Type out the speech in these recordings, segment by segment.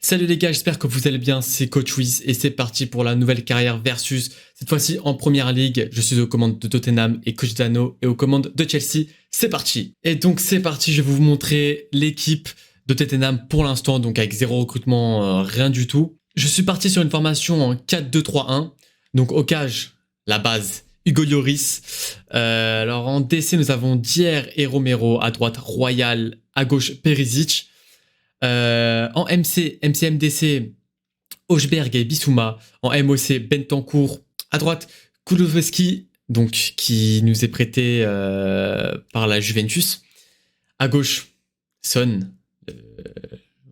Salut les gars, j'espère que vous allez bien, c'est Coach Wiz et c'est parti pour la nouvelle carrière versus, cette fois-ci en première ligue. Je suis aux commandes de Tottenham et Coach Dano est aux commandes de Chelsea. C'est parti. Et donc c'est parti, je vais vous montrer l'équipe de Tottenham pour l'instant, donc avec zéro recrutement, rien du tout. Je suis parti sur une formation en 4-2-3-1, donc au cage, la base, Hugo Lloris. Alors en DC, nous avons Dier et Romero, à droite Royal, à gauche Perisic. En MDC, Hochberg et Bissouma. En MOC, Bentancur. À droite, Kulusevski, donc qui nous est prêté par la Juventus. À gauche, Son.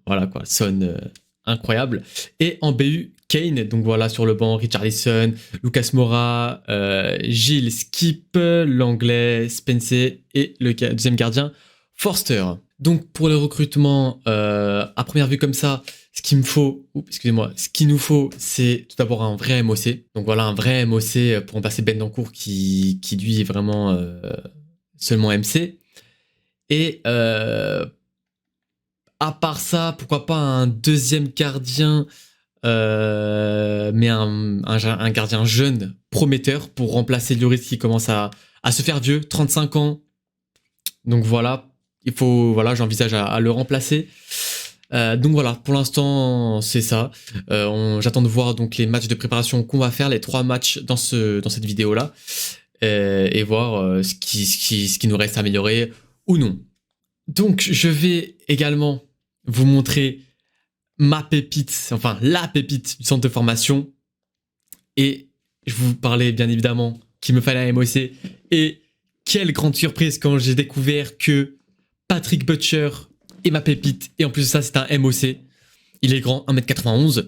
Voilà quoi, Son, incroyable. Et en BU, Kane. Donc voilà, sur le banc, Richarlison, Lucas Moura, Gilles Skip, l'anglais Spencer et le deuxième gardien, Forster. Donc pour le recrutement, à première vue comme ça, ce qu'il nous faut, c'est tout d'abord un vrai MOC. Donc voilà, un vrai MOC pour remplacer Bentancur qui lui est vraiment seulement MC. Et à part ça, pourquoi pas un deuxième gardien, mais un gardien jeune, prometteur, pour remplacer Lloris qui commence à se faire vieux, 35 ans. Donc voilà. J'envisage à le remplacer. Donc voilà, pour l'instant, c'est ça. J'attends de voir donc les matchs de préparation qu'on va faire, les 3 matchs dans cette vidéo-là, et voir ce qui nous reste à améliorer ou non. Donc je vais également vous montrer la pépite du centre de formation. Et je vous parlais bien évidemment qu'il me fallait un MOC. Et quelle grande surprise quand j'ai découvert que Patrick Butcher est ma pépite, et en plus de ça c'est un MOC. Il est grand, 1m91,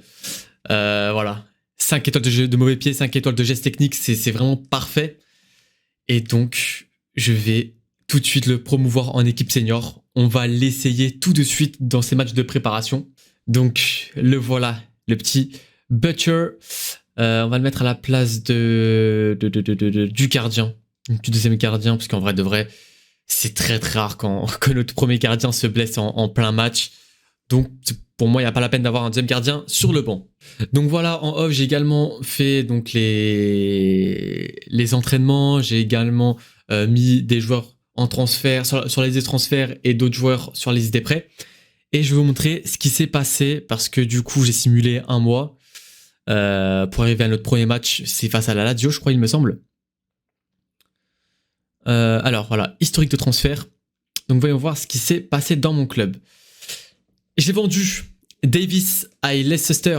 voilà, 5 étoiles de mauvais pied, 5 étoiles de geste technique, c'est vraiment parfait. Et donc je vais tout de suite le promouvoir en équipe senior. On va l'essayer tout de suite dans ces matchs de préparation. Donc le voilà, le petit Butcher. On va le mettre à la place du gardien, du deuxième gardien, parce qu'en vrai de vrai, c'est très très rare que notre premier gardien se blesse en plein match. Donc pour moi, il n'y a pas la peine d'avoir un deuxième gardien sur le banc. Donc voilà, en off, j'ai également fait donc les entraînements. J'ai également mis des joueurs en transfert, sur la liste des transferts, et d'autres joueurs sur la liste des prêts. Et je vais vous montrer ce qui s'est passé, parce que du coup, j'ai simulé un mois pour arriver à notre premier match. C'est face à la Lazio, je crois, il me semble. Alors voilà, historique de transfert. Donc voyons voir ce qui s'est passé dans mon club. J'ai vendu Davis à Leicester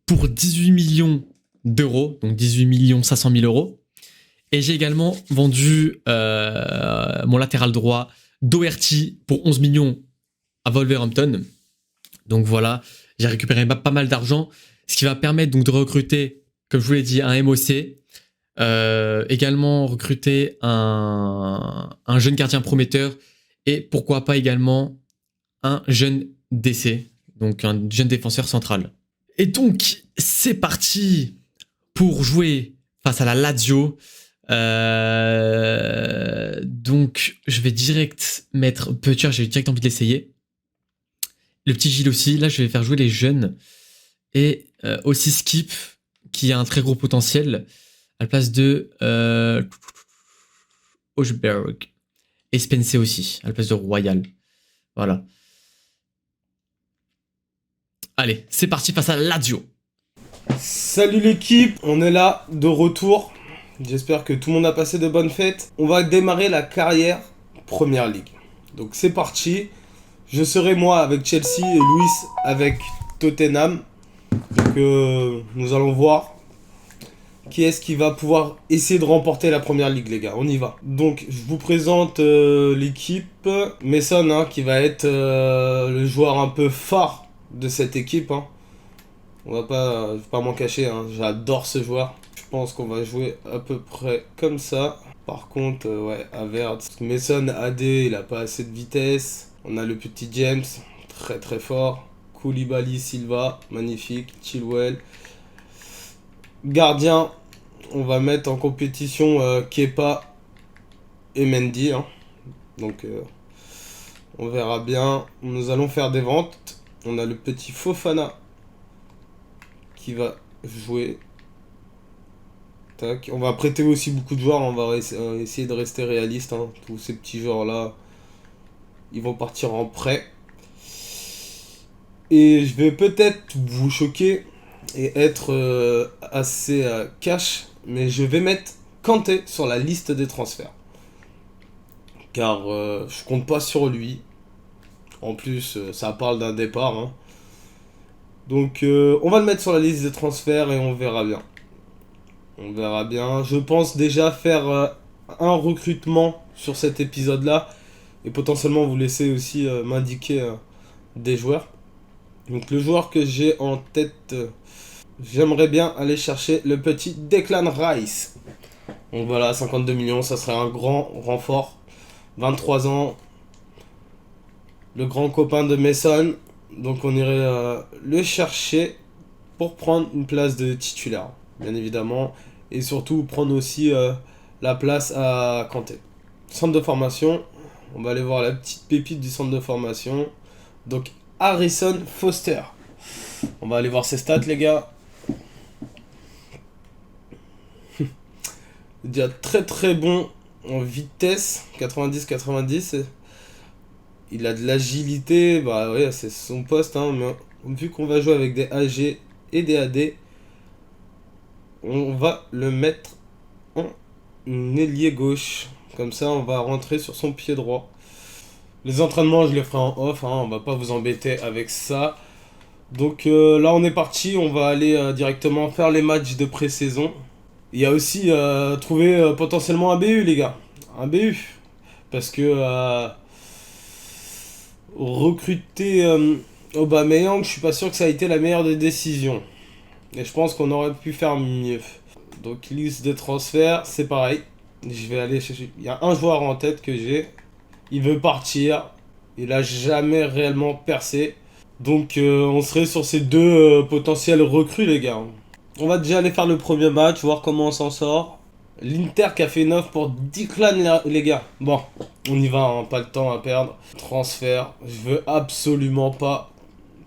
pour 18 millions d'euros, donc 18 500 000 euros. Et j'ai également vendu mon latéral droit Doherty pour 11 millions à Wolverhampton. Donc voilà, j'ai récupéré pas mal d'argent, ce qui va permettre donc de recruter, comme je vous l'ai dit, un MOC. Également recruter un jeune gardien prometteur, et pourquoi pas également un jeune DC, donc un jeune défenseur central. Et donc c'est parti pour jouer face à la Lazio. Donc je vais direct mettre Butcher, j'ai direct envie de l'essayer. Le petit Gilles aussi, là je vais faire jouer les jeunes, et aussi Skip qui a un très gros potentiel, à la place de Hochberg. Et Spencer aussi, à la place de Royal. Voilà. Allez, c'est parti face à Lazio. Salut l'équipe, on est là, de retour. J'espère que tout le monde a passé de bonnes fêtes. On va démarrer la carrière Première Ligue. Donc c'est parti. Je serai moi avec Chelsea et Luis avec Tottenham. Donc nous allons voir qui est-ce qui va pouvoir essayer de remporter la Première Ligue, les gars. On y va. Donc, je vous présente l'équipe. Mason, qui va être le joueur un peu phare de cette équipe. Je vais pas m'en cacher. J'adore ce joueur. Je pense qu'on va jouer à peu près comme ça. Par contre, Havertz. Mason AD, il a pas assez de vitesse. On a le petit James, très très fort. Koulibaly, Silva, magnifique. Chilwell. Gardien, on va mettre en compétition Kepa et Mendy. Donc on verra bien. Nous allons faire des ventes. On a le petit Fofana qui va jouer. Tac. On va prêter aussi beaucoup de joueurs. On va essayer de rester réaliste. Hein. Tous ces petits joueurs-là, ils vont partir en prêt. Et je vais peut-être vous choquer et être assez cash. Mais je vais mettre Kanté sur la liste des transferts. Car je compte pas sur lui. En plus, ça parle d'un départ. Hein. Donc, on va le mettre sur la liste des transferts et on verra bien. On verra bien. Je pense déjà faire un recrutement sur cet épisode-là. Et potentiellement vous laisser aussi m'indiquer des joueurs. Donc, le joueur que j'ai en tête, j'aimerais bien aller chercher le petit Declan Rice. Donc voilà, 52 millions, ça serait un grand renfort. 23 ans. Le grand copain de Mason. Donc on irait le chercher pour prendre une place de titulaire, bien évidemment. Et surtout prendre aussi la place à Kanté. Centre de formation. On va aller voir la petite pépite du centre de formation. Donc Harrison Foster. On va aller voir ses stats, les gars. Déjà très très bon en vitesse. 90-90. Il a de l'agilité, bah ouais, c'est son poste, hein, mais vu qu'on va jouer avec des AG et des AD, on va le mettre en ailier gauche. Comme ça, on va rentrer sur son pied droit. Les entraînements, je les ferai en off, hein, on va pas vous embêter avec ça. Donc là, on est parti, on va aller directement faire les matchs de pré-saison. Il y a aussi trouver potentiellement un BU, les gars. Un BU. Parce que... recruter Aubameyang, je suis pas sûr que ça a été la meilleure des décisions. Et je pense qu'on aurait pu faire mieux. Donc liste de transferts, c'est pareil. Je vais aller chercher. Il y a un joueur en tête que j'ai. Il veut partir. Il a jamais réellement percé. Donc on serait sur ces deux potentiels recrues, les gars. On va déjà aller faire le premier match, voir comment on s'en sort. L'Inter qui a fait une offre pour Declan, les gars. Bon, on y va, hein, pas le temps à perdre. Transfert, je veux absolument pas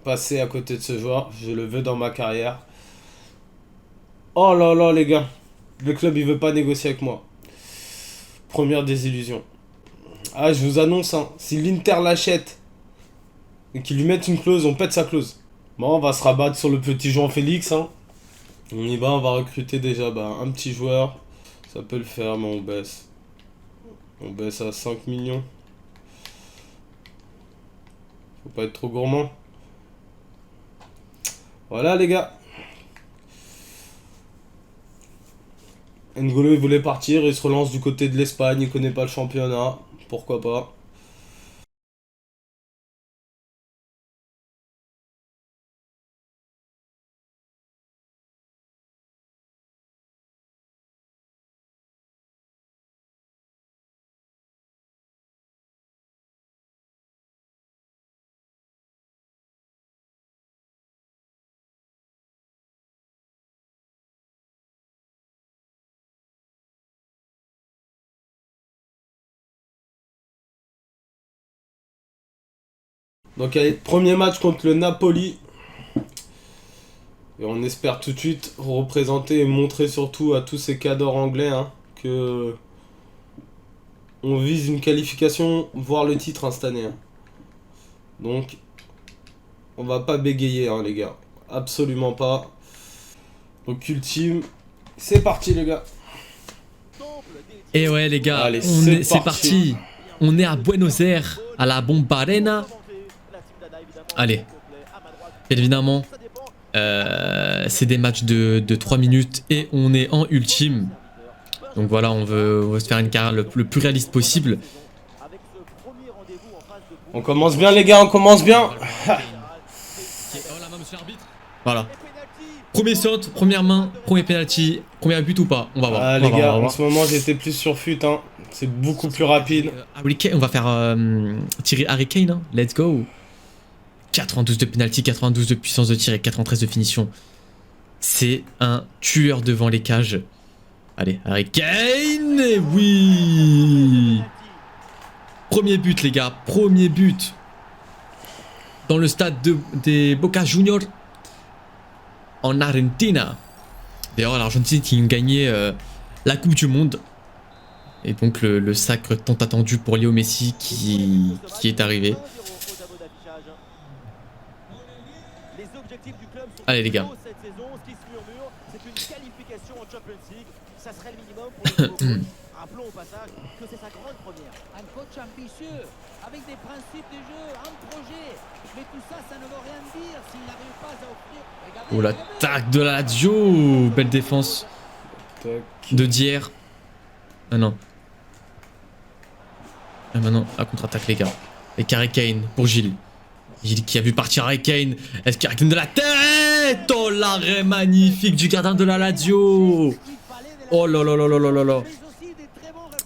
passer à côté de ce joueur. Je le veux dans ma carrière. Oh là là, les gars. Le club, il veut pas négocier avec moi. Première désillusion. Ah, je vous annonce, hein, si l'Inter l'achète et qu'ils lui mettent une clause, on pète sa clause. Bon, on va se rabattre sur le petit Jean Félix. Hein. On y va, on va recruter déjà un petit joueur. Ça peut le faire, mais on baisse. On baisse à 5 millions. Faut pas être trop gourmand. Voilà, les gars. N'Golo, il voulait partir. Il se relance du côté de l'Espagne. Il connaît pas le championnat. Pourquoi pas. Donc, allez, premier match contre le Napoli. Et on espère tout de suite représenter et montrer surtout à tous ces cadors anglais hein, que on vise une qualification, voire le titre hein, cette année. Hein. Donc, on va pas bégayer, hein, les gars. Absolument pas. Donc, ultime. C'est parti, les gars. Et ouais, les gars, allez, c'est parti. On est à Buenos Aires, à la Bombarena. Allez, bien évidemment, c'est des matchs de 3 minutes et on est en ultime. Donc voilà, on veut se faire une carrière le plus réaliste possible. On commence bien, les gars, on commence bien. Voilà. Premier saut, première main, premier penalty, premier but ou pas. On va voir. Ah, les gars, en ce moment, j'étais plus sur fut. Hein. C'est beaucoup plus rapide. On va faire tirer Harry Kane. Hein. Let's go. 92 de penalty, 92 de puissance de tir et 93 de finition. C'est un tueur devant les cages. Allez, Harry Kane. Et oui. Premier but, les gars. Premier but. Dans le stade des Boca Juniors. en Argentina. D'ailleurs, l'Argentine qui a gagné la Coupe du Monde. Et donc le sacre tant attendu pour Léo Messi qui est arrivé. Allez les gars. Rappelons au passage que c'est sa grande première. Un coach ambitieux, avec des principes de jeu, un projet. Mais tout ça, ça ne veut rien dire s'il n'arrive pas à offrir. Regardez, Oh l'attaque de la Lazio. Belle défense de Dier. Ah non. Ah maintenant, la contre-attaque les gars. Et Harry Kane pour Gilles. Gilles qui a vu partir Harry Kane. Est-ce qu'il y a Kane de la tête? Oh l'arrêt magnifique du gardien de la Lazio. Oh là là là là là là là.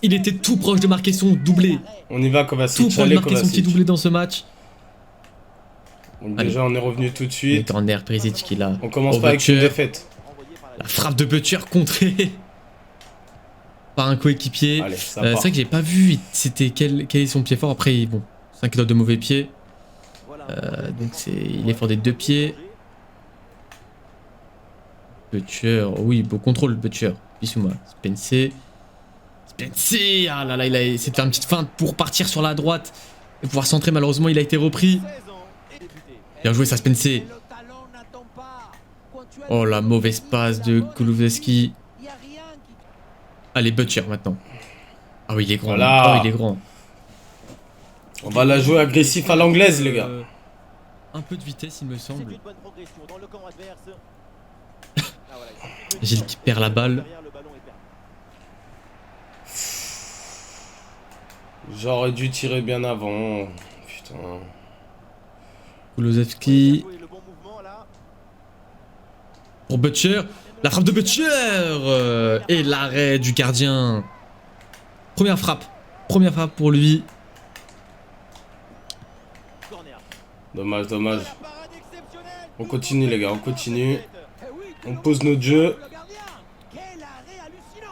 Il était tout proche de marquer son doublé. On y va, Kovacic. Tout proche de marquer son petit doublé dans ce match. Donc déjà, on est revenu tout de Le suite. corner, Perisic qui est là. On commence pas avec une défaite. La frappe de Butcher contrée par un coéquipier. Allez, ça C'est part. vrai que j'ai pas vu c'était quel est son pied fort. Après, bon, c'est un qui doit de mauvais pieds. Donc il est fort des deux pieds. Butcher, oui, beau contrôle Butcher. Bissouma, Spencer. Spencer, ah là là, il a essayé de faire une petite feinte pour partir sur la droite et pouvoir centrer. Malheureusement, il a été repris. Bien joué, ça Spencer. Oh la mauvaise passe de Kulusevski. Allez, Butcher maintenant. Ah oui, il est grand. Voilà. Oh, il est grand. On va la jouer agressif à l'anglaise, les gars. Un peu de vitesse, il me semble. une bonne progression dans le camp adverse. Gilles qui perd la balle. J'aurais dû tirer bien avant. Putain. Kulusevski pour Butcher. La frappe de Butcher et l'arrêt du gardien. Première frappe pour lui. Dommage, dommage. On continue, les gars, on continue. On pose notre jeu.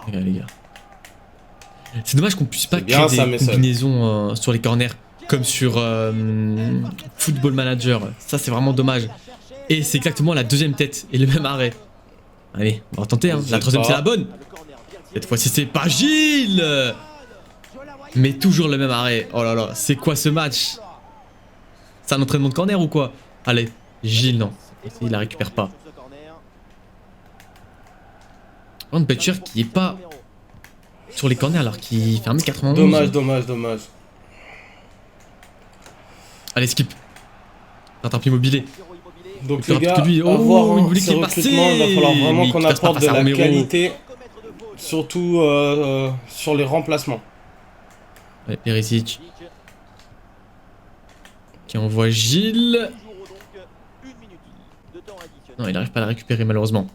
Regarde, les gars. C'est dommage qu'on puisse pas C'est bien, créer ça, des Messon. combinaisons sur les corners comme sur Football Manager. Ça, c'est vraiment dommage. Et c'est exactement la deuxième tête et le même arrêt. Allez, on va tenter. Hein. La troisième, c'est la bonne. Cette fois-ci, c'est pas Gilles. Mais toujours le même arrêt. Oh là là, c'est quoi ce match? C'est un entraînement de corner ou quoi? Allez, Gilles, non. Il la récupère pas. Par contre, Butcher qui est pas sur les corners alors qu'il fait 1m91. Dommage, dommage, dommage. Allez, skip. Rattrape immobilier. Donc plus les rapide gars, que lui. à Oh, voir il voulait ces qu'il passe. recrutements, il va falloir vraiment Mais qu'on il passe pas apporte de face à la Romero. qualité, surtout sur les remplacements. Ouais, Perisic qui envoie Gilles. Non, il n'arrive pas à la récupérer malheureusement.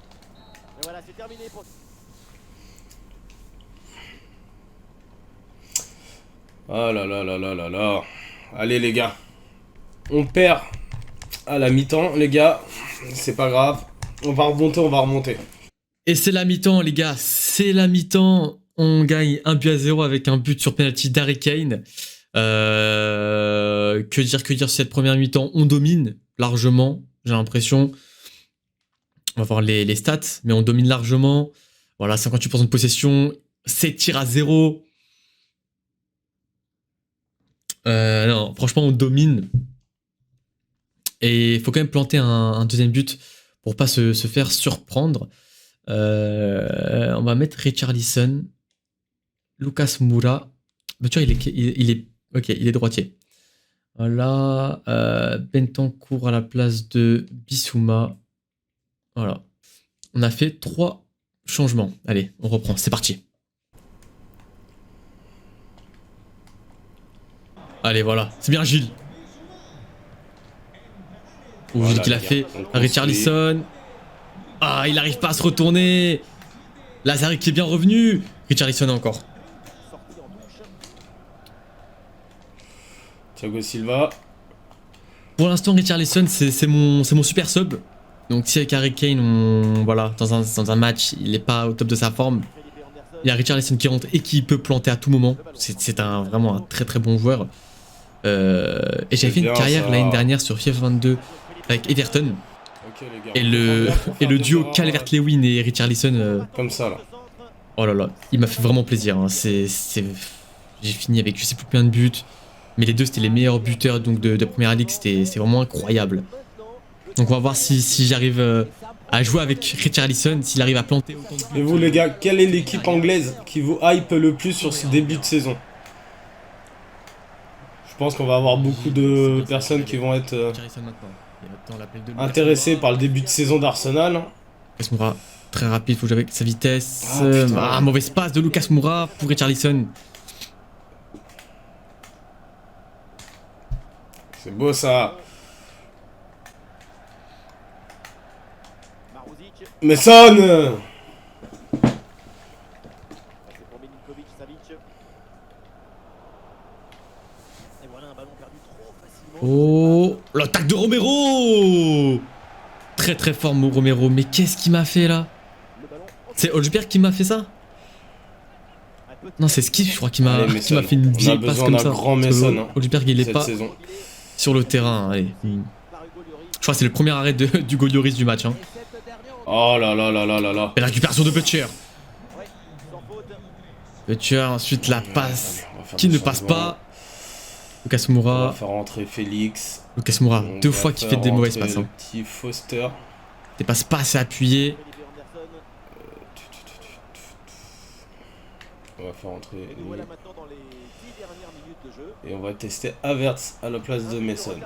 Ah là là là là là là. Allez les gars, on perd à la mi-temps les gars, c'est pas grave, on va remonter, on va remonter. Et c'est la mi-temps les gars, c'est la mi-temps. On gagne 1-0 avec un but sur penalty d'Harry Kane. Que dire sur cette première mi-temps? On domine largement, j'ai l'impression. On va voir les stats, mais on domine largement. Voilà, 58% de possession, 7 tirs à 0. Non, franchement, on domine. Et il faut quand même planter un deuxième but pour pas se faire surprendre. On va mettre Richarlison, Lucas Moura. Mais tu vois, il est droitier. Voilà. Bentancur à la place de Bissouma. Voilà. On a fait 3 changements. Allez, on reprend. C'est parti. Allez, voilà. C'est bien Gilles. Voilà, Gilles qui l'a les gars, fait. on construit. Richarlison. Ah, il n'arrive pas à se retourner. Lazare qui est bien revenu. Richarlison encore. Thiago Silva. Pour l'instant, Richarlison, c'est mon super sub. Donc si avec Harry Kane, voilà, dans un match, il n'est pas au top de sa forme, il y a Richarlison qui rentre et qui peut planter à tout moment. C'est vraiment un très très bon joueur. Et j'avais fait une bien, carrière ça. l'année dernière sur FIFA 22 avec Everton. les gars. Et le Pour faire des duo erreurs, Calvert-Lewin et Richarlison, comme ça, là. oh là là, il m'a fait vraiment plaisir. Hein. J'ai fini avec je sais plus combien de buts. Mais les deux, c'était les meilleurs buteurs donc, de Première Ligue. C'était vraiment incroyable. Donc on va voir si j'arrive à jouer avec Richarlison, s'il arrive à planter autant de buts. Et vous, les gars, quelle est l'équipe anglaise qui vous hype le plus sur ce début de saison? Je pense qu'on va avoir beaucoup de personnes qui vont être intéressées par le début de saison d'Arsenal. Lucas Moura, très rapide, faut jouer avec sa vitesse. Ah, putain. Mauvaise passe de Lucas Moura pour Richarlison. C'est beau ça. Mais sonne. Oh, l'attaque de Romero. Très très fort Romero, mais qu'est-ce qu'il m'a fait là? C'est Holzberg qui m'a fait ça? Non, c'est Skiff, je crois, qui m'a fait une vieille passe comme ça. Grand Mason, hein, Holzberg, il est cette pas saison. sur le terrain. Allez. Je crois que c'est le premier arrêt du Golioris du match. Hein. Oh là là là là là là. Et la récupération de Butcher. Butcher, ensuite la passe qui ne passe pas. Lucas On va Moura. faire rentrer Félix. Lucas Moura, On deux va fois qu'il faire fait des mauvaises rentrer passes. le Hein. petit Foster. Des passes pas assez appuyées. On va faire rentrer lui. Et on va tester Havertz à la place de Mason.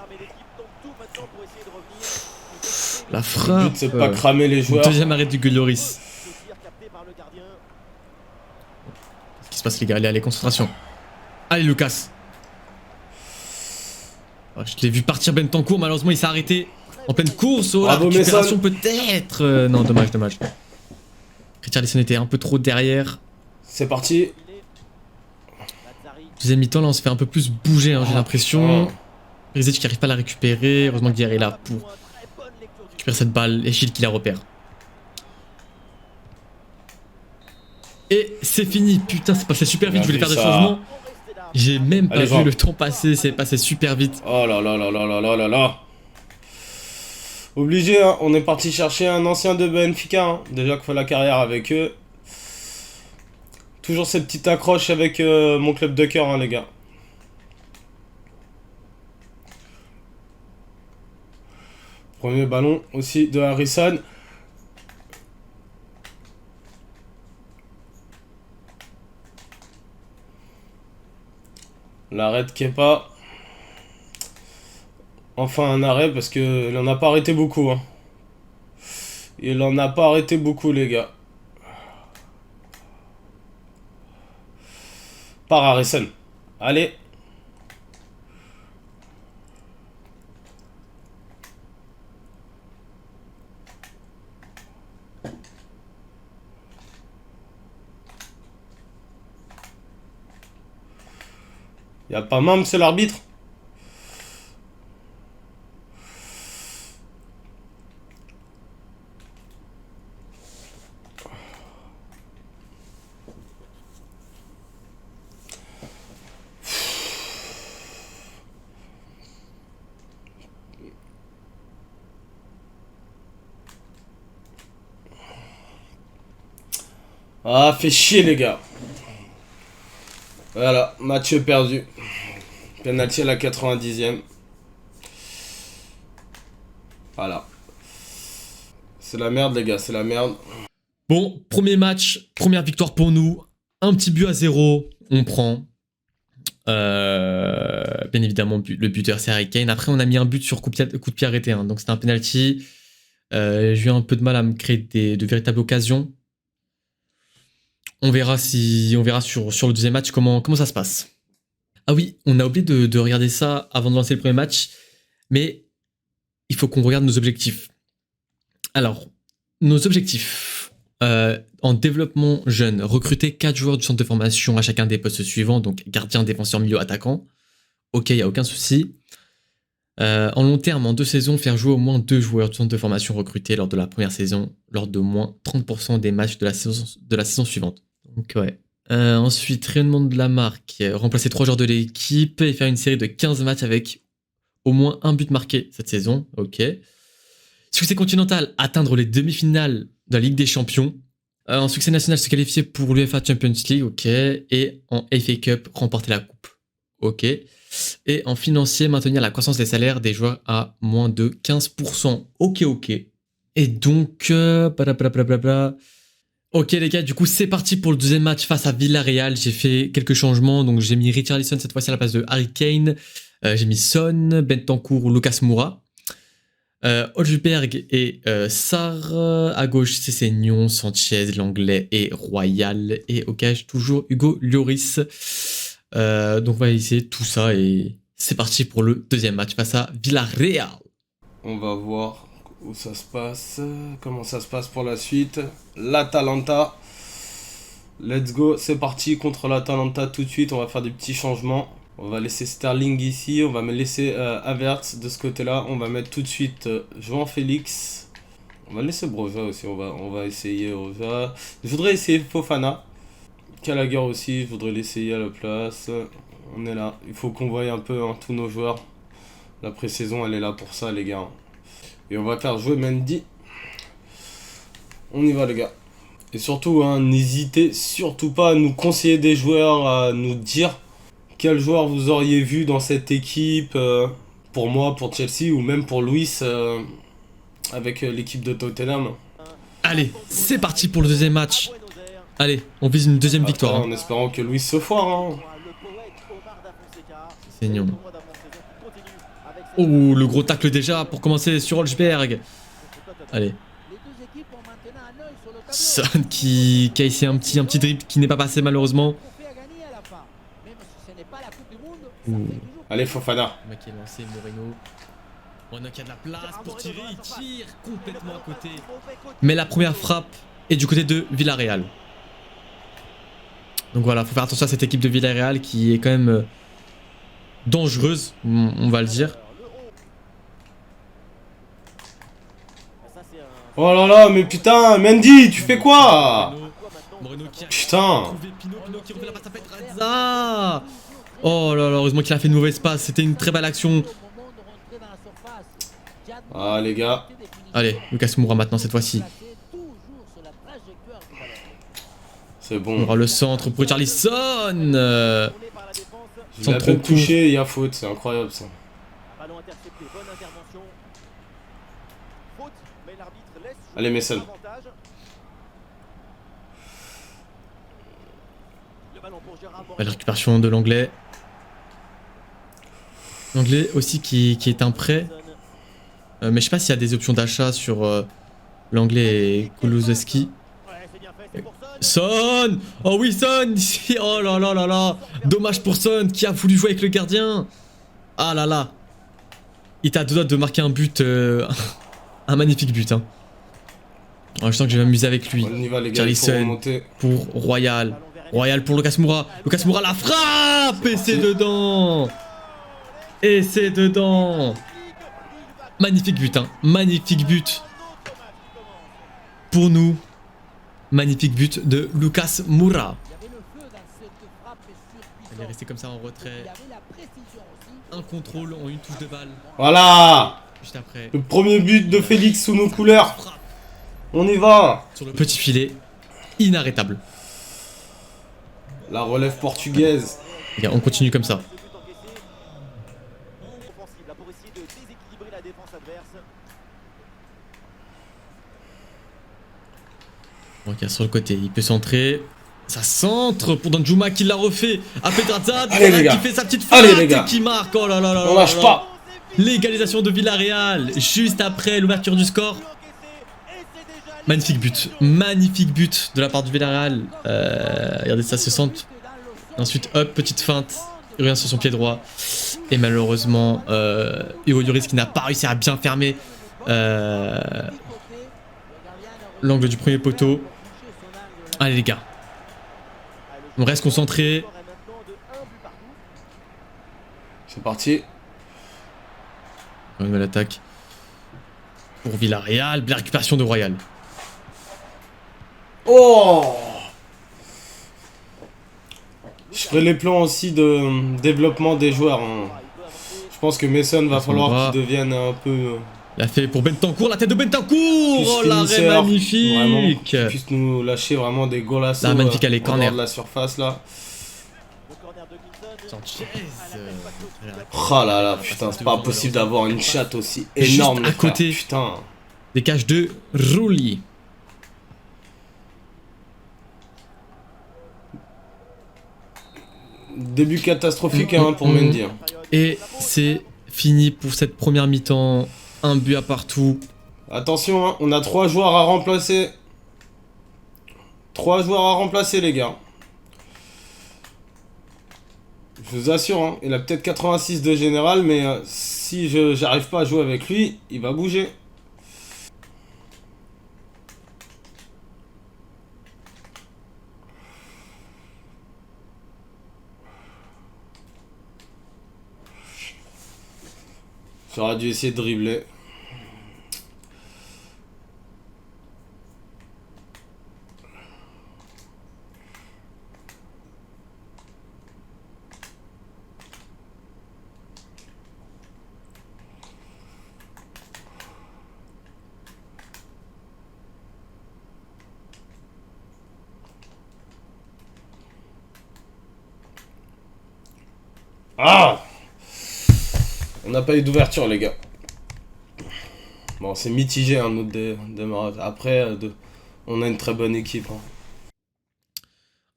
La Le frappe. but, c'est pas cramer les joueurs. Deuxième arrêt du Golioris. Qu'est-ce qui se passe, les gars? Allez, concentration. Allez, Lucas. Oh, je l'ai vu partir Bentancourt, malheureusement il s'est arrêté en pleine course. Oh, la Bravo, récupération Mason. peut-être. Non, dommage. Richarlison était un peu trop derrière. C'est parti. Deuxième mi-temps, là on se fait un peu plus bouger, hein, j'ai l'impression. putain. Perisic qui arrive pas à la récupérer. Heureusement que Diarra est là pour récupérer cette balle. Et Gilles qui la repère. Et c'est fini. Putain, c'est passé super vite. Bien Je voulais vu, faire des ça. changements. J'ai même pas Allez, vu Jean. le temps passer. C'est passé super vite. Oh là là là là là là là là. Obligé, hein. On est parti chercher un ancien de Benfica. Hein. Déjà qu'on fait la carrière avec eux. Toujours cette petite accroche avec mon club de cœur, hein, les gars. Premier ballon aussi de Harrison. L'arrêt de Kepa. Enfin un arrêt parce que il en a pas arrêté beaucoup. Hein. Il en a pas arrêté beaucoup, les gars. Par Harrison. Allez. Y a pas main, monsieur l'arbitre? Ah, fait chier, les gars. Voilà, match perdu. Penalty à la 90e. Voilà. C'est la merde, les gars, c'est la merde. Bon, premier match, première victoire pour nous. Un petit but à 0, on prend. Bien évidemment, le buteur c'est Harry Kane. Après, on a mis un but sur coup de pied arrêté, hein, donc c'était un penalty. J'ai eu un peu de mal à me créer de véritables occasions. On verra sur le deuxième match comment ça se passe. Ah oui, on a oublié de regarder ça avant de lancer le premier match, mais il faut qu'on regarde nos objectifs. Alors, nos objectifs en développement jeune, recruter 4 joueurs du centre de formation à chacun des postes suivants, donc gardien, défenseur, milieu, attaquant. Ok, il n'y a aucun souci. En long terme, en 2 saisons, faire jouer au moins 2 joueurs du centre de formation recrutés lors de la première saison, lors d'au moins 30% des matchs de la saison suivante. Donc ouais. Ensuite, rayonnement de la marque, remplacer 3 joueurs de l'équipe et faire une série de 15 matchs avec au moins un but marqué cette saison. Ok. Succès continental, atteindre les demi-finales de la Ligue des Champions. En succès national, se qualifier pour l'UEFA Champions League, ok. Et en FA Cup, remporter la coupe, ok. Et en financier, maintenir la croissance des salaires des joueurs à moins de 15%, ok. Et donc, blablabla. Ok les gars, du coup c'est parti pour le deuxième match face à Villarreal. J'ai fait quelques changements, donc j'ai mis Richarlison cette fois-ci à la place de Harry Kane. J'ai mis Son, Bentancur ou Lucas Moura. Højbjerg et Sarr. À gauche c'est Seignon, Sanchez, l'anglais et Royal. Et au cage toujours Hugo Lloris. Donc on va essayer tout ça et c'est parti pour le deuxième match face à Villarreal. On va voir où ça se passe, comment ça se passe pour la suite. L'Atalanta. Let's go, c'est parti contre l'Atalanta tout de suite. On va faire des petits changements. On va laisser Sterling ici. On va me laisser Havertz de ce côté-là. On va mettre tout de suite João Félix. On va laisser Broja aussi. On va essayer Broja. Je voudrais essayer Fofana. Gallagher aussi, je voudrais l'essayer à la place. On est là. Il faut qu'on voie un peu tous nos joueurs. La pré-saison, elle est là pour ça, les gars. Et on va faire jouer Mendy. On y va, les gars. Et surtout, n'hésitez surtout pas à nous conseiller des joueurs, à nous dire quel joueur vous auriez vu dans cette équipe. Pour moi, pour Chelsea, ou même pour Luis avec l'équipe de Tottenham. Allez, c'est parti pour le deuxième match. Allez, on vise une deuxième victoire. En espérant que Luis se foire. C'est mignon. Oh, le gros tacle déjà pour commencer sur Højbjerg. Allez. Son qui a essayé un petit dribble qui n'est pas passé malheureusement. Allez, Fofana. Le mec est lancé, Moreno. On a qu'il y a de la place pour tirer, il tire complètement à côté. Mais la première frappe est du côté de Villarreal. Donc voilà, faut faire attention à cette équipe de Villarreal qui est quand même dangereuse, on va le dire. Oh là là, mais putain, Mendy, tu fais quoi? Putain. Oh là là, heureusement qu'il a fait une mauvaise passe, c'était une très belle action. Ah les gars. Allez, Lucas Moura maintenant cette fois-ci. C'est bon. On aura le centre pour Richarlison. Je l'ai à peine touché, il y a faute, c'est incroyable ça. Allez Mason. La récupération de l'anglais. L'anglais aussi qui est un prêt. Mais je sais pas s'il y a des options d'achat sur l'anglais et Kulusevski. Son. Oh oui, Son. Oh là là là là. Dommage pour Son qui a voulu jouer avec le gardien. Ah là là. Il t'a deux doigts de marquer un but. Un magnifique but. Hein. Oh, je sens que je vais m'amuser avec lui. On y va, les gars, il faut remonter. Pour Royal. Royal pour Lucas Moura. Lucas Moura la frappe. Et c'est dedans. Et c'est dedans. Magnifique but. Hein. Magnifique but. Pour nous. Magnifique but de Lucas Moura. Elle est restée comme ça en retrait. Un contrôle en une touche de balle. Voilà. Juste après. Le premier but de Félix sous nos couleurs. On y va. Sur le petit filet. Inarrêtable. La relève portugaise. Et on continue comme ça. Ok, sur le côté, il peut centrer. Ça centre pour Danjuma qui l'a refait. À Pedraza qui fait sa petite frappe et qui marque. Oh là là là là. On lâche pas. L'égalisation de Villarreal juste après l'ouverture du score. Magnifique but de la part du Villarreal. Regardez ça, se centre. Ensuite, hop, petite feinte. Il revient sur son pied droit. Et malheureusement, Hugo Lloris qui n'a pas réussi à bien fermer l'angle du premier poteau. Allez les gars. On reste concentré. C'est parti. Une nouvelle attaque. Pour Villarreal. La récupération de Royal. Oh! Je ferai les plans aussi de développement des joueurs. Hein. Je pense que Mason va falloir qu'il devienne un peu Il a fait pour Bentancur, la tête de Bentancur. Plus Oh, l'arrêt finisseur, magnifique. Vraiment, puisse nous lâcher vraiment des golassos Là, magnifique, allez, en corner. dehors de la surface là. Le corner de Gibson. Sanchez. Oh là là, putain, c'est pas possible d'avoir une chatte aussi Juste énorme, à les frères, côté. putain. Des cages de Rulli. Début catastrophique hein, pour Mendy. Hein. Et c'est fini pour cette première mi-temps. Un but à partout. Attention, hein, on a 3 joueurs à remplacer. 3 joueurs à remplacer, les gars. Je vous assure, hein, il a peut-être 86 de général, mais si j'arrive pas à jouer avec lui, il va bouger. J'aurais dû essayer de dribbler. Ah! On n'a pas eu d'ouverture, les gars. Bon, c'est mitigé, hein, notre démarrage. Après, on a une très bonne équipe. Hein.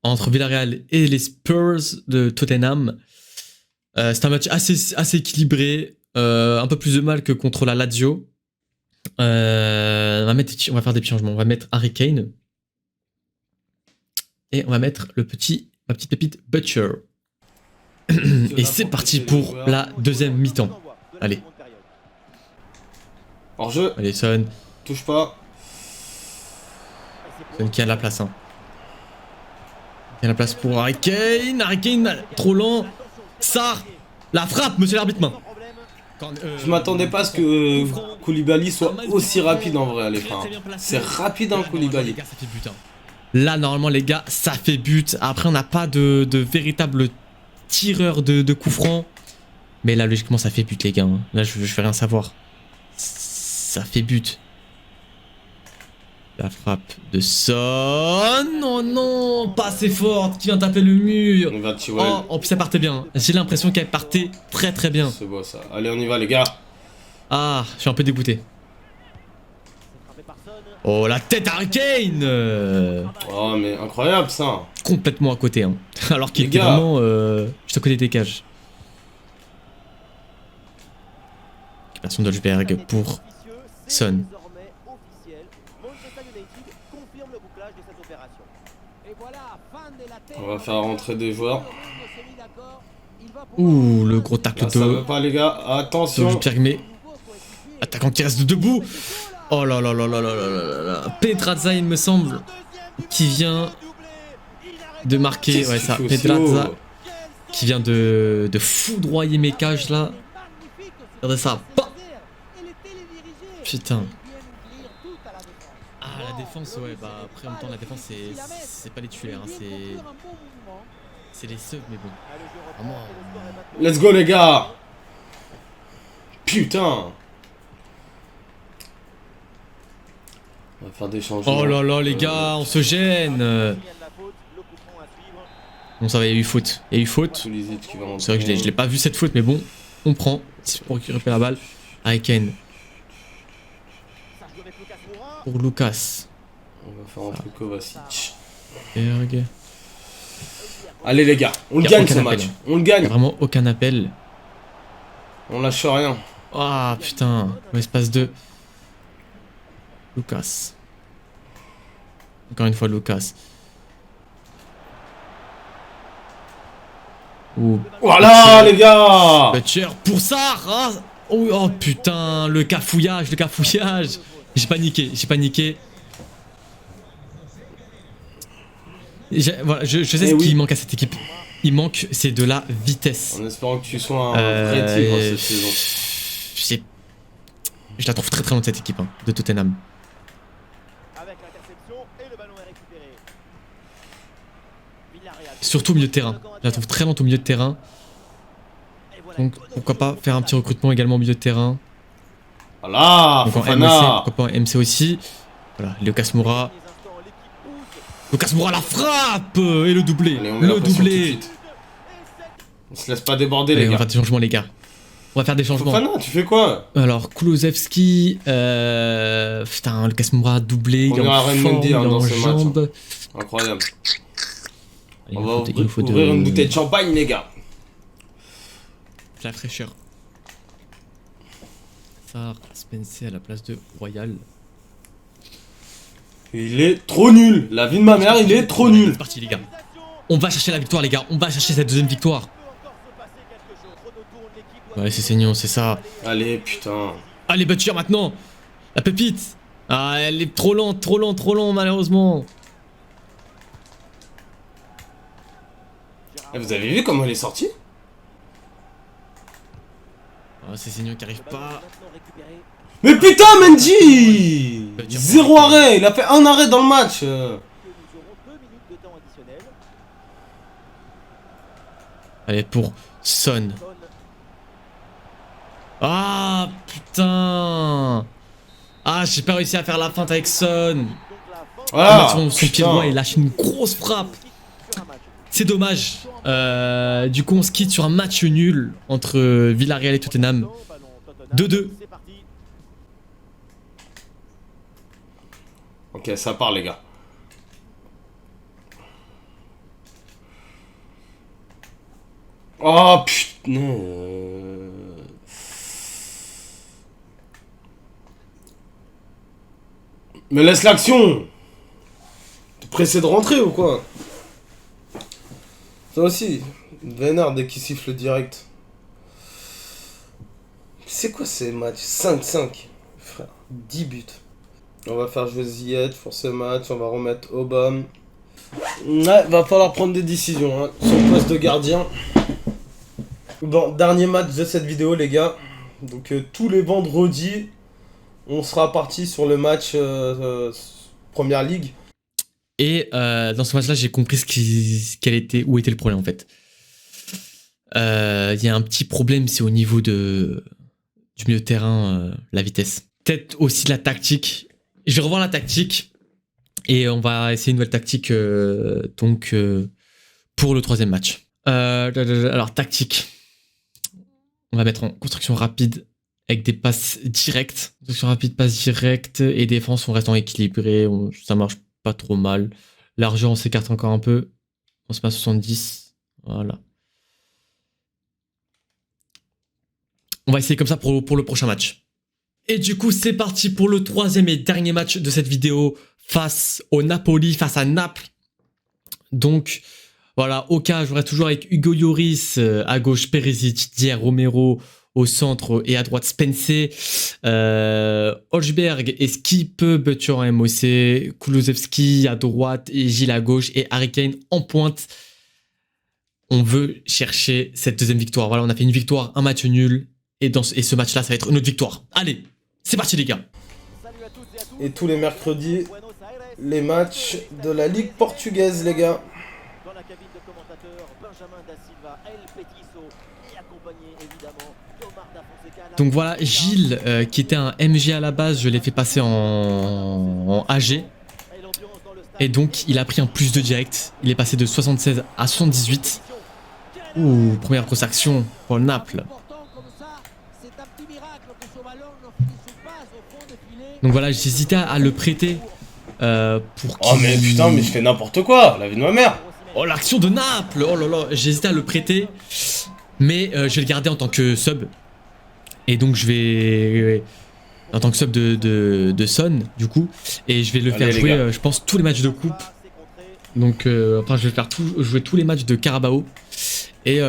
Entre Villarreal et les Spurs de Tottenham. C'est un match assez équilibré. Un peu plus de mal que contre la Lazio. On va faire des petits changements. On va mettre Harry Kane. Et on va mettre ma petite pépite Butcher. Et c'est parti pour la deuxième mi-temps. Allez. Hors jeu. Allez, Son. Touche pas. Son qui a la place. Hein. Il y a la place pour Harry Kane. Harry Kane, trop lent. Sarr. La frappe, monsieur l'arbitre main. Je m'attendais pas à ce que Koulibaly soit aussi rapide en vrai, les fins. C'est rapide, hein, Koulibaly. Là, normalement, les gars, ça fait but. Après, on n'a pas de véritable tireur de coup franc. Mais là, logiquement, ça fait but, les gars. Hein. Là, je vais rien savoir. Ça fait but. La frappe de Son. Oh non, pas assez forte. Qui vient taper le mur. On va Chilwell. Oh, en plus, ça partait bien. J'ai l'impression qu'elle partait très bien. C'est beau ça. Allez, on y va, les gars. Ah, je suis un peu dégoûté. Oh, la tête Harry Kane. Oh, mais incroyable ça. Complètement à côté. Hein. Alors qu'il Les était gars. vraiment juste à côté des cages. Récupération d'Olsberg pour Son. On va faire rentrer des joueurs. Ouh, le gros tacle Là, ça veut de pas, les gars. Attention. Pierre. Attaquant qui reste debout. Oh là là là là là là là là. Pedrazza, il me semble, qui vient de marquer. Ouais, ça. Pedrazza qui vient de foudroyer mes cages là. Regardez ça. Bah putain. Ah, la défense, ouais, bah après en même temps, la défense, c'est pas les tueurs, hein, c'est les seufs, mais bon. Vraiment. Let's go, les gars. Putain. On va faire des changements. Oh là là, les gars, on se gêne. Bon, ça va, il y a eu faute. Il y a eu faute. Pulisic qui va C'est vrai que je l'ai pas vu cette faute, mais bon, on prend. C'est pour récupérer la balle. Harry Kane. Pour Lucas. On va faire un truc Kovacic. Berg. Allez, les gars, on le Y a gagne aucun ce appel, match. hein. On le Il y a gagne. vraiment aucun appel. On lâche rien. Ah putain, l'espace de Lucas. Encore une fois Lucas. Ouh. Voilà, les gars. Butcher pour ça. Ah oh, oh putain, le cafouillage. J'ai paniqué. Voilà, je sais ce qui manque à cette équipe. Il manque, c'est de la vitesse. En espérant que tu sois un vrai tigre cette saison. Je la trouve très lente cette équipe hein, de Tottenham. Surtout au milieu de terrain. Je la trouve très lente au milieu de terrain. Donc pourquoi pas faire un petit recrutement également au milieu de terrain. Voilà, Donc en Fofana. MOC, pourquoi pas en MC aussi. Voilà, Lucas Moura. Lucas Moura la frappe et le doublé. Allez, on met la Le pression tout de doublé. suite. On se laisse pas déborder, Allez, les on va gars. faire des changements, les gars. On va faire des changements. Fofana, tu fais quoi? Alors, Kulusevski, putain, Lucas Moura doublé, On il est verra en Raymond forme, il Mendy, est hein, dans en ce match, jambes. Incroyable. Allez, On il va nous faut ouvrir une bouteille de champagne, les gars. la fraîcheur. Sarr, Spencer à la place de Royal. Il est trop nul. La vie de ma mère, il est trop nul. C'est parti, les gars. On va chercher la victoire, les gars. On va chercher cette deuxième victoire. Ouais, c'est Seignon, c'est ça. Allez, putain. Allez, Butcher maintenant. La pépite. Ah, elle est trop lente, malheureusement. Eh, vous avez vu comment elle est sortie? Ah, c'est Seignon qui arrive pas. Mais putain, Mendy! Zéro arrêt. Il a fait un arrêt dans le match. Allez, pour Son. Ah, putain. Ah, j'ai pas réussi à faire la feinte avec Son. Voilà. Son pied putain. droit, il lâche une grosse frappe. C'est dommage. Du coup, on se quitte sur un match nul entre Villarreal et Tottenham. 2-2. Ok, ça part, les gars. Oh putain. Mais laisse l'action. T'es pressé de rentrer ou quoi? Ça aussi, vénard dès qu'il siffle direct. C'est quoi ces matchs? 5-5. Frère, 10 buts. On va faire jouer Ziyech pour ce match. On va remettre Obama. Ouais, va falloir prendre des décisions hein, sur le poste de gardien. Bon, dernier match de cette vidéo, les gars. Donc, tous les vendredis, on sera parti sur le match Première Ligue. Et dans ce match-là, j'ai compris où était le problème en fait. Il y a un petit problème, c'est au niveau du milieu de terrain, la vitesse. Peut-être aussi la tactique. Je vais revoir la tactique et on va essayer une nouvelle tactique pour le troisième match. Alors, tactique. On va mettre en construction rapide avec des passes directes. Construction rapide, passes directes et défense, on reste en équilibré. Ça marche pas trop mal. L'argent, on s'écarte encore un peu. On se met à 70. Voilà. On va essayer comme ça pour le prochain match. Et du coup, c'est parti pour le troisième et dernier match de cette vidéo face au Napoli, face à Naples. Donc, voilà, au cas, je reste toujours avec Hugo Lloris, à gauche Perisic, Dier, Romero, au centre et à droite Spencer, Holzberg et Skip, Butcher en MOC, Kulusevski à droite et Gilles à gauche et Harry Kane en pointe. On veut chercher cette deuxième victoire. Voilà, on a fait une victoire, un match nul et ce match-là, ça va être une autre victoire. Allez, c'est parti les gars. Et tous les mercredis, les matchs de la Ligue portugaise, les gars. Dans la cabine de commentateurs, Benjamin da Silva, El Petiso, qui accompagnait évidemment Omar da Fonseca. Donc voilà, Gilles, qui était un MG à la base, je l'ai fait passer en AG. Et donc, il a pris un plus de direct. Il est passé de 76 à 78. Ouh, première grosse action pour Naples. Donc voilà, j'hésitais à le prêter pour qu'il... Oh mais putain, mais je fais n'importe quoi, la vie de ma mère. Oh, l'action de Naples! Oh là là, j'hésitais à le prêter. Mais je vais le garder en tant que sub. Et donc je vais... En tant que sub de Son, du coup. Et je vais le faire jouer, je pense, tous les matchs de coupe. Donc, enfin, je vais faire jouer tous les matchs de Carabao. Et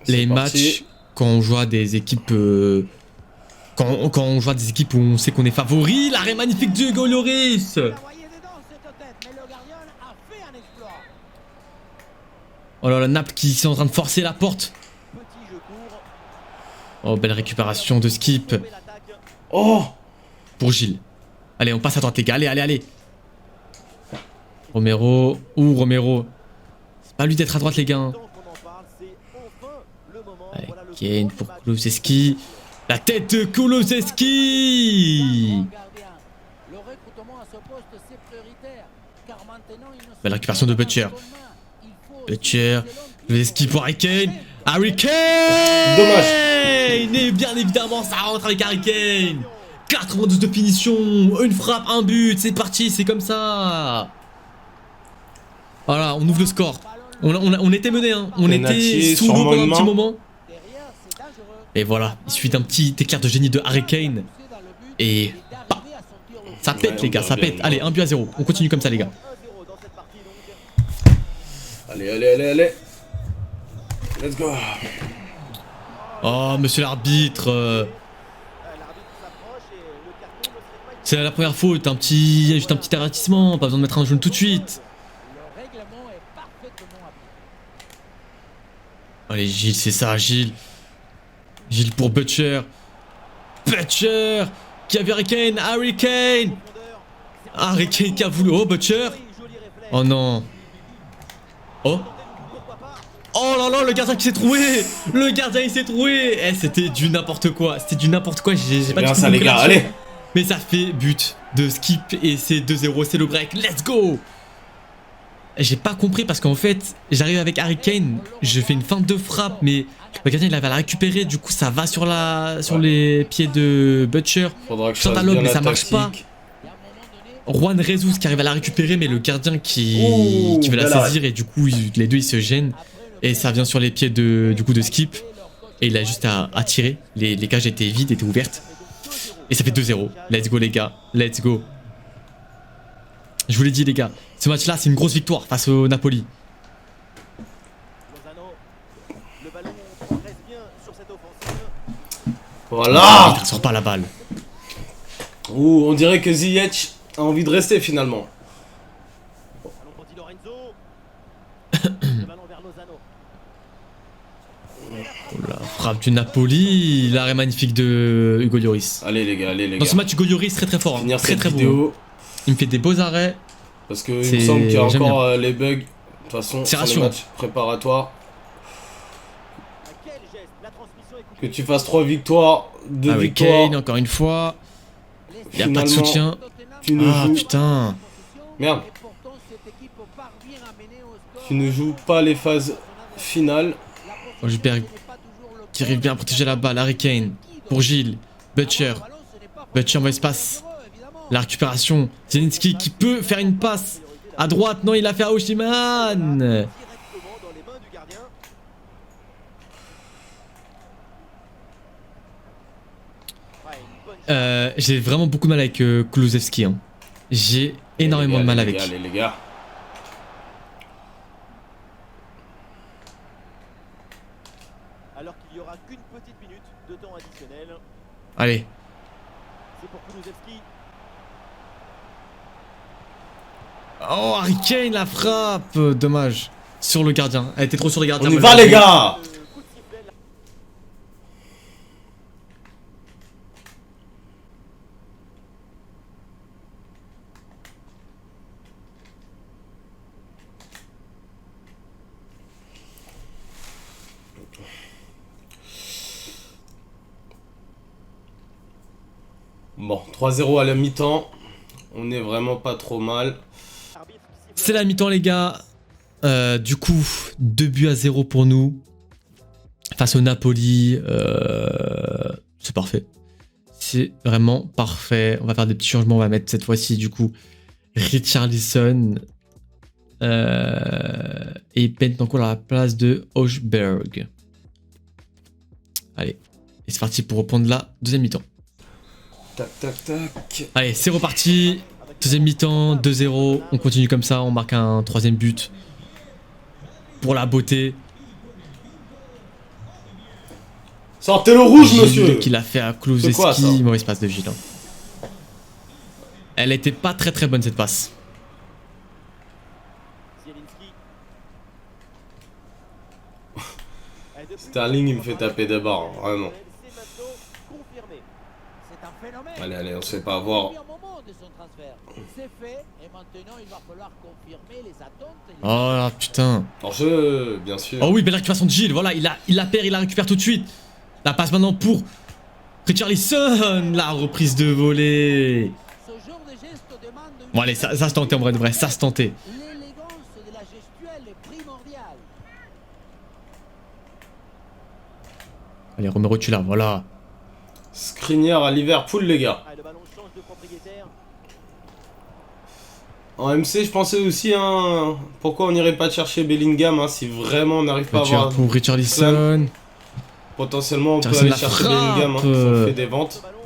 les matchs, quand on joue à des équipes... Quand on joue à des équipes où on sait qu'on est favori. L'arrêt magnifique de Hugo Lloris! Oh là là, Naples qui est en train de forcer la porte. Oh, belle récupération de Skip. Oh! Pour Gilles. Allez, on passe à droite, les gars. Allez, allez, allez. Romero. Ouh, Romero. C'est pas lui d'être à droite, les gars. Allez, Kane pour Kulusevski. La tête de Kulusevski. Belle récupération de Butcher. Butcher. Kulusevski pour Harry Kane. Harry Kane. Dommage. Et bien évidemment, ça rentre avec Harry Kane. 92 de finition. Une frappe, un but. C'est parti, c'est comme ça. Voilà, on ouvre le score. On était mené, hein. On était sous l'eau pendant un petit moment. Et voilà, il suffit d'un petit éclair de génie de Harry Kane. Et bah, ça pète les gars, ça pète. Allez, 1-0. On continue comme ça les gars. Allez. Let's go. Oh, monsieur l'arbitre. C'est la première faute, juste un petit avertissement, pas besoin de mettre un jaune tout de suite. Allez Gilles, c'est ça, Gilles. Gilles pour Butcher. Butcher qui a vu Harry Kane. Harry Kane. Harry Kane qui a voulu. Oh, Butcher. Oh non. Oh. Oh là là, le gardien qui s'est troué. Le gardien il s'est troué. Eh, c'était du n'importe quoi. C'était du n'importe quoi. J'ai pas Bien du tout ça les compris gars, l'action. allez. Mais ça fait but de skip et c'est 2-0. C'est le break. Let's go. J'ai pas compris parce qu'en fait, j'arrive avec Harry Kane, je fais une feinte de frappe, mais le gardien il avait à la récupérer, du coup ça va sur les pieds de Butcher. Faudra que je Chante à fasse l'aube, bien mais la ça marche pas. tactique. Juan Jesus qui arrive à la récupérer, mais le gardien qui veut la bel arrêt. saisir et du coup les deux ils se gênent et ça vient sur les pieds de Skip et il a juste à tirer. Les cages étaient vides, étaient ouvertes et ça fait 2-0. Let's go les gars, let's go. Je vous l'ai dit les gars, ce match là c'est une grosse victoire face au Napoli. Voilà. Il ne sort pas la balle. Ouh, on dirait que Ziyech a envie de rester finalement. La frappe du Napoli, l'arrêt magnifique de Hugo Lloris. Allez les gars, Dans ce match, Hugo Lloris très fort, hein. Finir Très cette très beau. vidéo. Il me fait des beaux arrêts. Parce que il me semble qu'il y a j'aime encore les bugs. De toute façon, C'est sur les rassurant. matchs préparatoires. Que tu fasses 3 victoires, 2 Harry victoires. Kane, encore une fois. Il n'y a pas de Finalement, soutien. Tu ne Ah joues... putain. Merde. Tu ne joues pas les phases finales. Hojbjerg qui arrive bien à protéger la balle. Harry Kane pour Gilles. Butcher. Butcher en espace. La récupération. Zielinski qui peut faire une passe à droite. Non, il a fait à Oshiman. J'ai vraiment beaucoup de mal avec Kulusevski. Hein. J'ai énormément de mal avec. Allez les gars. Alors qu'il y aura qu'une petite minute de temps additionnel. Allez. C'est pour Kulusevski. Oh, Harry Kane, la frappe. Dommage. Sur le gardien. Elle était trop sur le gardien. On y va les gars. Coup de sifflet. Bon, 3-0 à la mi-temps. On est vraiment pas trop mal. C'est la mi-temps les gars. Du coup, 2-0 pour nous. Face au Napoli. C'est parfait. C'est vraiment parfait. On va faire des petits changements. On va mettre cette fois-ci du coup Richarlison. Et Bentancur à la place de Hojbjerg. Allez. Et c'est parti pour reprendre la deuxième mi-temps. Tac, tac, tac. Allez, c'est reparti. Deuxième mi-temps, 2-0. On continue comme ça. On marque un troisième but. Pour la beauté. Sortez le rouge, Gilles monsieur. qui l'a fait à C'est quoi, ça Kulusevski. Mauvaise passe de Gilles. Hein. Elle était pas très très bonne cette passe. Zielinski. Sterling, il me fait taper des barres, hein, vraiment. C'est maintenant confirmé. C'est un phénomène. Allez, on se fait pas avoir. Depuis un moment de son transfert. C'est fait et maintenant il va falloir confirmer les attentes. Et les- Oh là putain. En jeu, bien sûr. Oh oui, belle récupération de Gilles. Voilà, il la perd, il la récupère tout de suite. La passe maintenant pour Richarlison, la reprise de volée. Ce genre de geste demande une Bon allez, ça se tentait en vrai de vrai, ça se tentait. l'élégance de la gestuelle est primordiale. Allez, Romero, tu l'as, voilà. Skriniar à Liverpool, les gars. Ah, le ballon change de propriétaire. En MC, je pensais aussi, hein, pourquoi on n'irait pas chercher Bellingham, hein, si vraiment on n'arrive pas à Voiture avoir... pour Richarlison. Potentiellement, on peut Richarlison aller la chercher frappe. Bellingham, hein, si on fait des Ce ventes. ballon,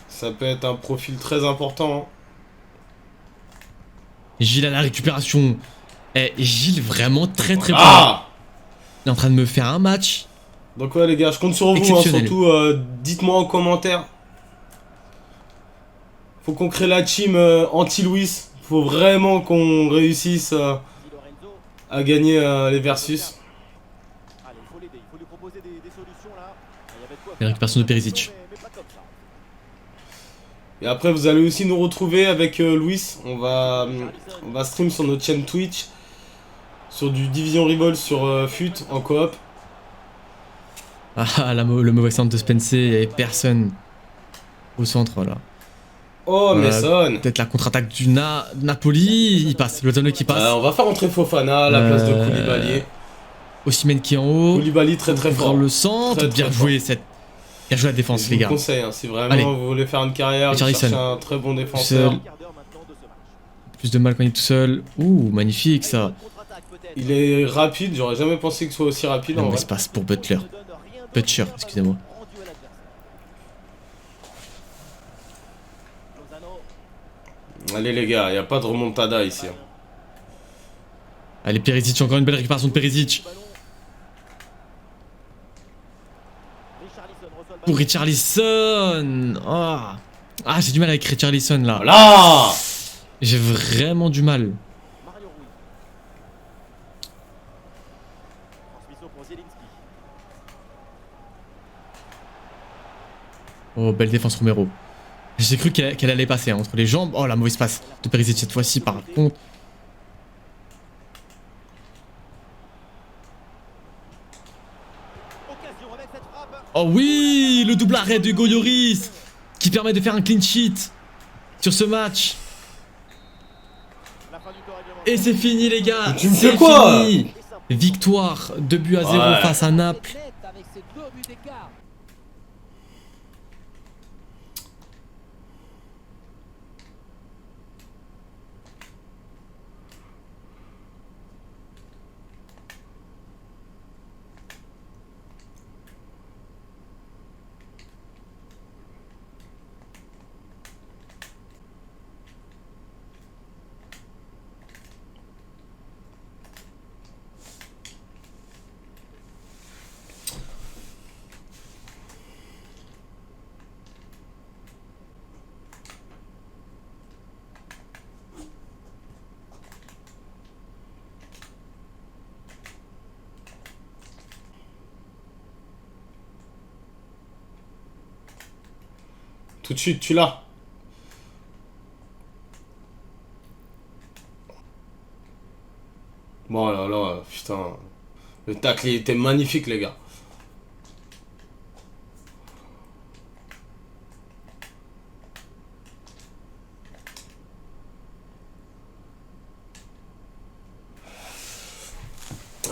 Ça peut être un profil très important. Hein. Gilles à la récupération. Eh, Gilles vraiment très très bon. Ah! Il est en train de me faire un match. Donc ouais les gars, je compte sur vous, hein, Exceptionnel. surtout dites-moi en commentaire. Faut qu'on crée la team anti-Louis. Faut vraiment qu'on réussisse Di Lorenzo. à gagner les versus. Allez, il faut l'aider, il faut lui proposer des solutions là. Il y avait de quoi La faire. récupération de Perisic. Mais pas comme ça. Et après vous allez aussi nous retrouver avec Louis. On va stream sur notre chaîne Twitch. Sur du Division Revolve sur FUT en coop. Ah, le mauvais centre de Spencer, il n'y avait personne au centre là. Oh Voilà. Mason. Peut-être la contre-attaque du Napoli, il passe, Lozano qui passe. On va faire entrer Fofana à la place de Koulibaly. Osimhen qui est en haut. Koulibaly très très Ouvrir fort. le centre, Très, bien très joué bien joué la défense Je les vous gars. le conseille, hein, si vraiment Allez. vous voulez faire une carrière, Richarlison. cherchez un très bon défenseur. Seul. Un quart d'heure maintenant de ce match. Plus de mal quand il est tout seul. Ouh, magnifique ça. Contre-attaque peut-être. Il est rapide, j'aurais jamais pensé que ce soit aussi rapide en Non, vrai. espace pour Butler. Ne donne rien d'autre Butcher, que le excusez-moi. ballon rendu à l'adversaire. Lozano. Allez les gars, il n'y a pas de remontada ici. Hein. Allez, Perisic, encore une belle récupération de Perisic. Ballon. Richarlison reçoit le ballon. Pour Richarlison. Ah, j'ai du mal avec Richarlison là. Voilà. J'ai vraiment du mal. Mario Rui. Transmission pour Zielinski. Oh, belle défense Romero. J'ai cru qu'elle allait passer hein, entre les jambes. Oh, la mauvaise passe de Perisic cette fois-ci par contre. Occasion avec cette frappe. Oh oui, le double arrêt de Hugo Lloris qui permet de faire un clean sheet sur ce match. La fin du temps réglementaire. Et c'est fini les gars. Mais tu me C'est fais quoi fini. Victoire 2 buts à 0 Ouais. face à Naples. Net avec ces 2 buts d'écart. Tout de suite, tu l'as. Bon là là, putain. Le tacle il était magnifique les gars.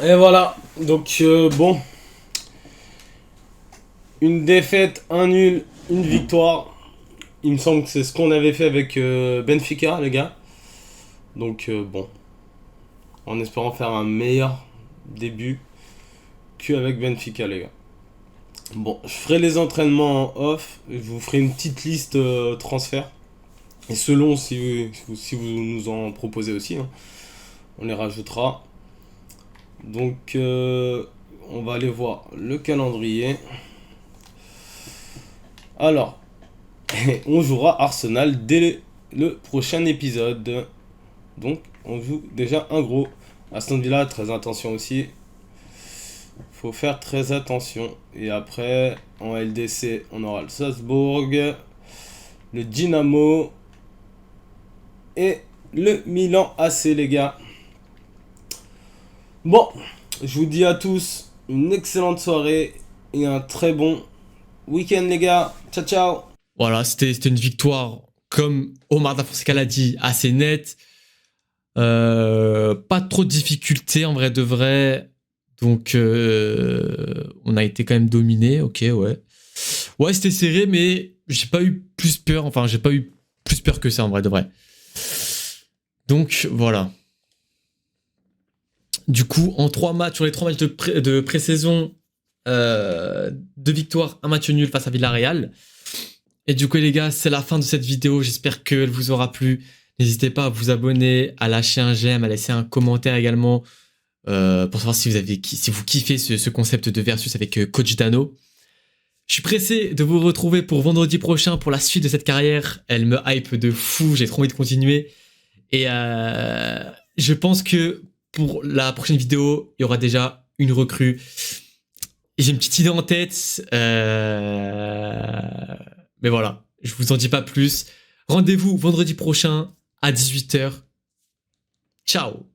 Et voilà, donc bon. Une défaite, un nul, une victoire. Il me semble que c'est ce qu'on avait fait avec Benfica, les gars. Donc bon. En espérant faire un meilleur début qu'avec Benfica, les gars. Bon, je ferai les entraînements en off. Je vous ferai une petite liste transfert. Et selon si vous nous en proposez aussi, hein, on les rajoutera. Donc, on va aller voir le calendrier. Alors, on jouera Arsenal dès le prochain épisode. Donc, on joue déjà un gros. Aston Villa, très attention aussi. Faut faire très attention. Et après, en LDC, on aura le Salzbourg, le Dynamo et le Milan AC, les gars. Bon, je vous dis à tous une excellente soirée et un très bon week-end les gars. Ciao ciao. Voilà, c'était une victoire, comme Omar Da Fonseca l'a dit, assez nette. Pas trop de difficultés en vrai de vrai. Donc, on a été quand même dominé. Ok, ouais. Ouais, c'était serré, mais j'ai pas eu plus peur. Enfin, j'ai pas eu plus peur que ça en vrai de vrai. Donc, voilà. Du coup, en 3 matchs, sur les 3 matchs de pré-saison, 2 victoires, 1 match nul face à Villarreal. Et du coup, les gars, c'est la fin de cette vidéo. J'espère qu'elle vous aura plu. N'hésitez pas à vous abonner, à lâcher un j'aime, à laisser un commentaire également pour savoir si vous kiffez ce concept de versus avec Coach Dano. Je suis pressé de vous retrouver pour vendredi prochain pour la suite de cette carrière. Elle me hype de fou. J'ai trop envie de continuer. Et je pense que pour la prochaine vidéo, il y aura déjà une recrue. J'ai une petite idée en tête. Mais voilà, je vous en dis pas plus. Rendez-vous vendredi prochain à 18h. Ciao.